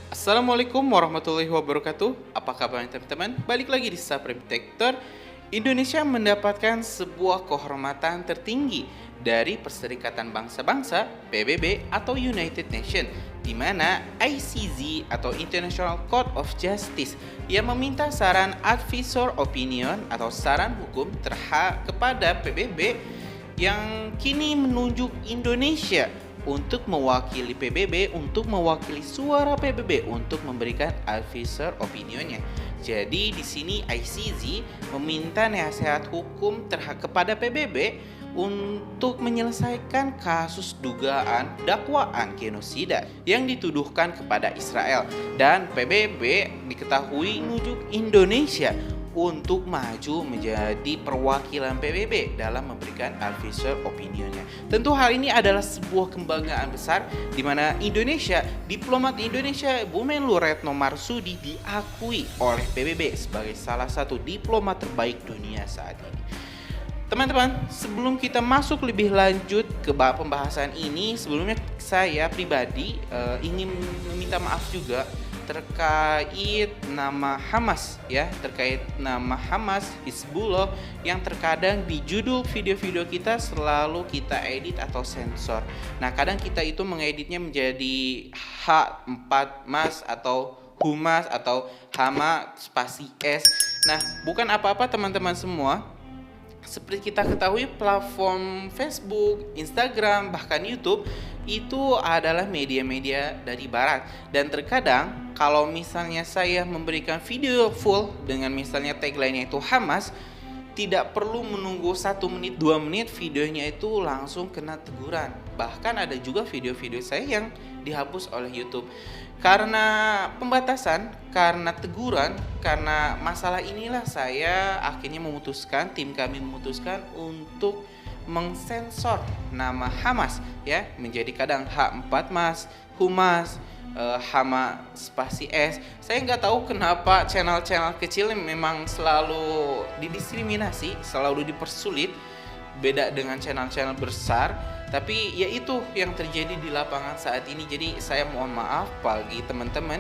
Assalamualaikum warahmatullahi wabarakatuh. Apa kabar teman-teman? Balik lagi di Subprotector. Indonesia mendapatkan sebuah kehormatan tertinggi dari Perserikatan Bangsa-Bangsa (PBB) atau United Nations, di mana ICJ atau International Court of Justice yang meminta saran advisor opinion atau saran hukum kepada PBB yang kini menunjuk Indonesia untuk mewakili PBB, untuk mewakili suara PBB, untuk memberikan advisor opinionnya. Jadi di sini ICJ meminta nasihat hukum kepada PBB untuk menyelesaikan kasus dugaan dakwaan genosida yang dituduhkan kepada Israel, dan PBB diketahui menunjuk Indonesia untuk maju menjadi perwakilan PBB dalam memberikan advisor opinionnya. Tentu hal ini adalah sebuah kebanggaan besar di mana diplomat Indonesia Bu Menlu Retno Marsudi diakui oleh PBB sebagai salah satu diplomat terbaik dunia saat ini. Teman-teman, sebelum kita masuk lebih lanjut ke pembahasan ini, sebelumnya saya pribadi ingin meminta maaf juga terkait nama Hamas terkait nama Hamas, Hizbullah, yang terkadang di judul video-video kita selalu kita edit atau sensor. Nah, kadang kita itu mengeditnya menjadi H4mas atau Humas atau Hama spasi S. Nah, bukan apa-apa teman-teman semua. Seperti kita ketahui, platform Facebook, Instagram, bahkan YouTube itu adalah media-media dari barat. Dan terkadang kalau misalnya saya memberikan video full dengan misalnya tagline-nya itu Hamas, tidak perlu menunggu 1 menit, 2 menit, videonya itu langsung kena teguran. Bahkan ada juga video-video saya yang dihapus oleh YouTube. Karena pembatasan, karena teguran, karena masalah inilah saya akhirnya tim kami memutuskan untuk mengsensor nama Hamas menjadi kadang H4mas, Humas, Hama spasi S. Saya nggak tahu kenapa channel-channel kecil memang selalu didiskriminasi, selalu dipersulit, beda dengan channel-channel besar. Tapi ya itu yang terjadi di lapangan saat ini. Jadi saya mohon maaf bagi teman-teman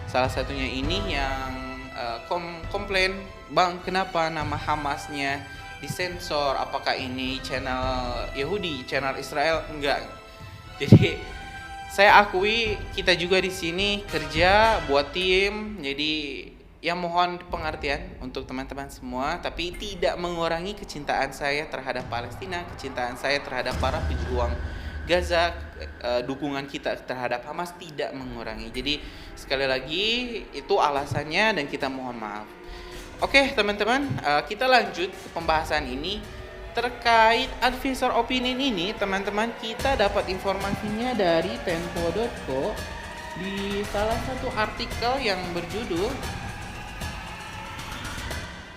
salah satunya ini yang komplain, "Bang, kenapa nama Hamasnya disensor? Apakah ini channel Yahudi, channel Israel?" Enggak. Jadi saya akui kita juga di sini kerja buat tim. Jadi ya mohon pengertian untuk teman-teman semua, tapi tidak mengurangi kecintaan saya terhadap Palestina, kecintaan saya terhadap para pejuang Gaza, dukungan kita terhadap Hamas tidak mengurangi. Jadi sekali lagi itu alasannya dan kita mohon maaf. Oke teman-teman, kita lanjut ke pembahasan ini. Terkait advisor opinion ini, teman-teman, kita dapat informasinya dari tempo.co di salah satu artikel yang berjudul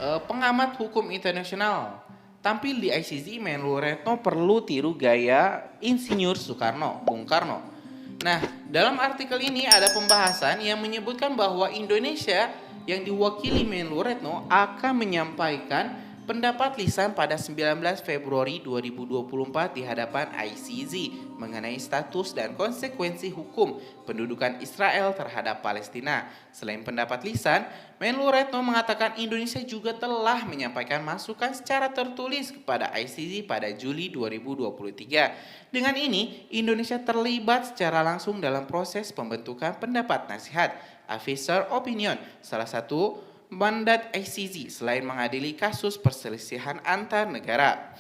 pengamat hukum internasional tampil di ICJ, Menlu Retno perlu tiru gaya Insinyur Soekarno, Bung Karno. Nah, dalam artikel ini ada pembahasan yang menyebutkan bahwa Indonesia yang diwakili Menlu Retno akan menyampaikan pendapat lisan pada 19 Februari 2024 di hadapan ICJ mengenai status dan konsekuensi hukum pendudukan Israel terhadap Palestina. Selain pendapat lisan, Menlu Retno mengatakan Indonesia juga telah menyampaikan masukan secara tertulis kepada ICJ pada Juli 2023. Dengan ini, Indonesia terlibat secara langsung dalam proses pembentukan pendapat nasihat, advisor opinion, salah satu mandat ICJ selain mengadili kasus perselisihan antar negara.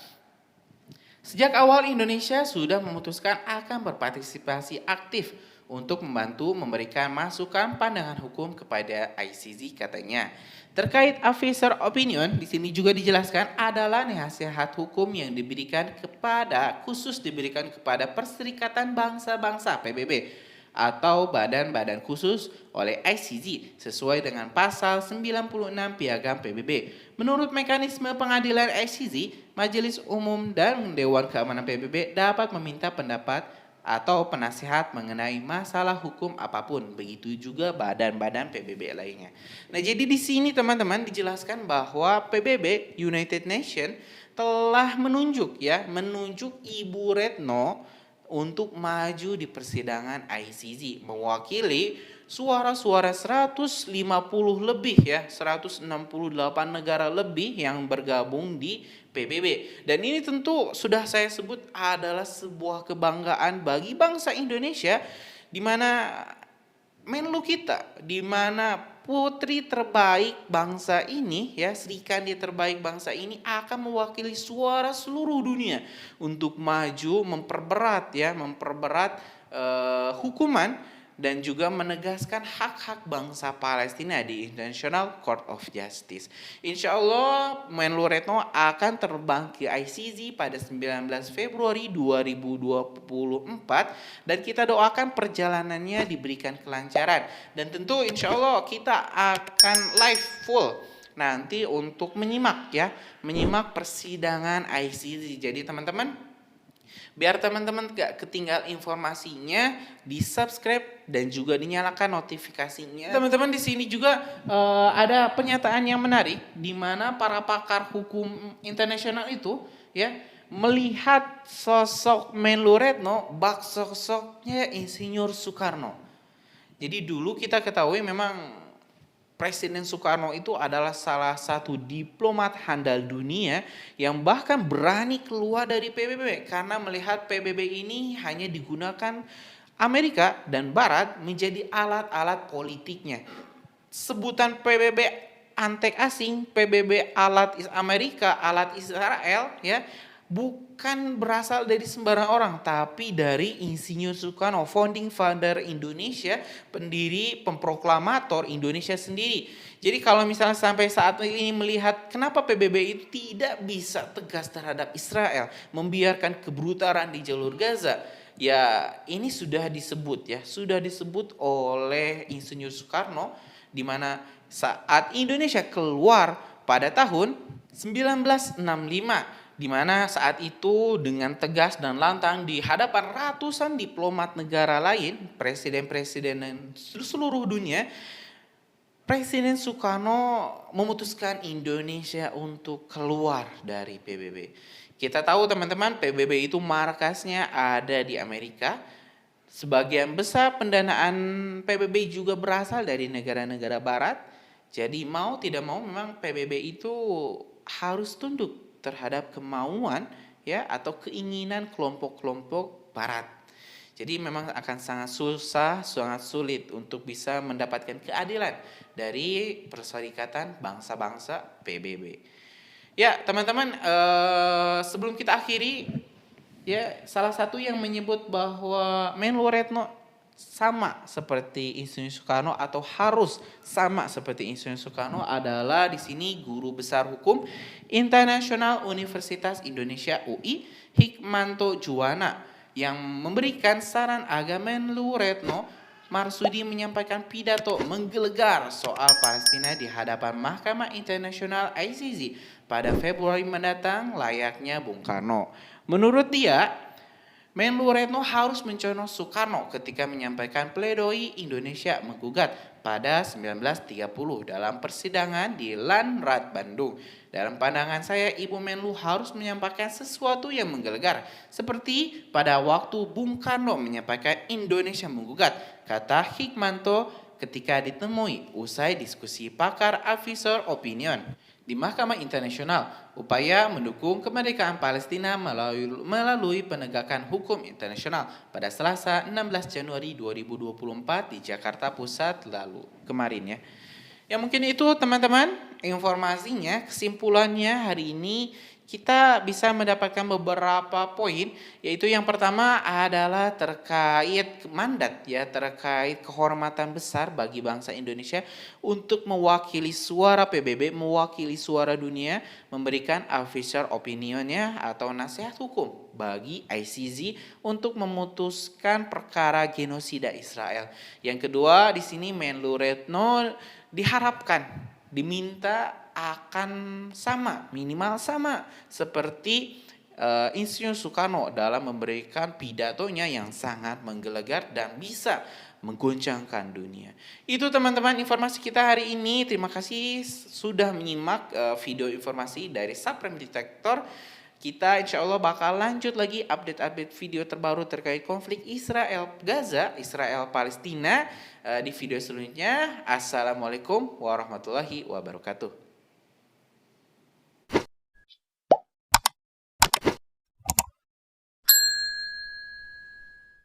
Sejak awal Indonesia sudah memutuskan akan berpartisipasi aktif untuk membantu memberikan masukan pandangan hukum kepada ICJ katanya. Terkait advisor opinion, di sini juga dijelaskan adalah nasihat hukum yang diberikan kepada Perserikatan Bangsa-Bangsa PBB atau badan-badan khusus oleh ICJ sesuai dengan pasal 96 Piagam PBB. Menurut mekanisme pengadilan ICJ, Majelis Umum dan Dewan Keamanan PBB dapat meminta pendapat atau penasihat mengenai masalah hukum apapun. Begitu juga badan-badan PBB lainnya. Nah, jadi di sini teman-teman dijelaskan bahwa PBB United Nations telah menunjuk Ibu Retno untuk maju di persidangan ICJ mewakili suara-suara 150 lebih ya, 168 negara lebih yang bergabung di PBB. Dan ini tentu sudah saya sebut adalah sebuah kebanggaan bagi bangsa Indonesia, di mana Menlu kita, di mana putri terbaik bangsa ini ya, Sri Kandi terbaik bangsa ini akan mewakili suara seluruh dunia untuk maju memperberat hukuman dan juga menegaskan hak-hak bangsa Palestina di International Court of Justice. Insya Allah Menlu Retno akan terbang ke ICJ pada 19 Februari 2024 dan kita doakan perjalanannya diberikan kelancaran. Dan tentu insya Allah kita akan live full nanti untuk menyimak persidangan ICJ. Jadi teman-teman, biar teman-teman gak ketinggal informasinya, di subscribe dan juga dinyalakan notifikasinya. Teman-teman, di sini juga ada pernyataan yang menarik di mana para pakar hukum internasional itu ya melihat sosok Menlu Retno bak sosoknya Insinyur Soekarno. Jadi dulu kita ketahui memang Presiden Soekarno itu adalah salah satu diplomat handal dunia yang bahkan berani keluar dari PBB karena melihat PBB ini hanya digunakan Amerika dan Barat menjadi alat-alat politiknya. Sebutan PBB antek asing, PBB alat Amerika, alat Israel ya, bukan berasal dari sembarang orang, tapi dari Insinyur Soekarno, founding father Indonesia, pendiri, pemproklamator Indonesia sendiri. Jadi kalau misalnya sampai saat ini melihat kenapa PBB itu tidak bisa tegas terhadap Israel, membiarkan kebrutalan di jalur Gaza, ya ini sudah disebut oleh Insinyur Soekarno, di mana saat Indonesia keluar pada tahun 1965, di mana saat itu dengan tegas dan lantang di hadapan ratusan diplomat negara lain, presiden-presiden seluruh dunia, Presiden Soekarno memutuskan Indonesia untuk keluar dari PBB. Kita tahu teman-teman, PBB itu markasnya ada di Amerika. Sebagian besar pendanaan PBB juga berasal dari negara-negara barat. Jadi mau tidak mau memang PBB itu harus tunduk terhadap kemauan ya atau keinginan kelompok-kelompok barat. Jadi memang akan sangat susah, sangat sulit untuk bisa mendapatkan keadilan dari Perserikatan Bangsa-Bangsa PBB. Ya teman-teman, sebelum kita akhiri, ya salah satu yang menyebut bahwa Menlu Retno sama seperti Insinyur Soekarno atau harus sama seperti Insinyur Soekarno adalah di sini Guru Besar Hukum Internasional Universitas Indonesia UI Hikmanto Juwana yang memberikan saran agar Menlu Retno Marsudi menyampaikan pidato menggelegar soal Palestina di hadapan Mahkamah Internasional ICJ pada Februari mendatang layaknya Bung Karno. Menurut dia, Menlu Retno harus mencontoh Soekarno ketika menyampaikan pledoi Indonesia menggugat pada 1930 dalam persidangan di Landrat Bandung. Dalam pandangan saya, Ibu Menlu harus menyampaikan sesuatu yang menggelegar, seperti pada waktu Bung Karno menyampaikan Indonesia menggugat, kata Hikmanto ketika ditemui usai diskusi pakar Advisor Opinion di Mahkamah Internasional, upaya mendukung kemerdekaan Palestina melalui penegakan hukum internasional pada Selasa 16 Januari 2024 di Jakarta Pusat kemarin ya. Ya mungkin itu teman-teman informasinya, kesimpulannya hari ini kita bisa mendapatkan beberapa poin, yaitu yang pertama adalah terkait mandat ya, terkait kehormatan besar bagi bangsa Indonesia untuk mewakili suara PBB, mewakili suara dunia, memberikan advisor opinionnya atau nasihat hukum bagi ICJ untuk memutuskan perkara genosida Israel. Yang kedua, di sini Menlu Retno diharapkan diminta akan sama, minimal sama seperti Insinyur Soekarno dalam memberikan pidatonya yang sangat menggelegar dan bisa mengguncangkan dunia. Itu teman-teman informasi kita hari ini. Terima kasih sudah menyimak video informasi dari Supreme Detector. Kita insya Allah bakal lanjut lagi update-update video terbaru terkait konflik Israel-Gaza, Israel-Palestina di video selanjutnya. Assalamualaikum warahmatullahi wabarakatuh.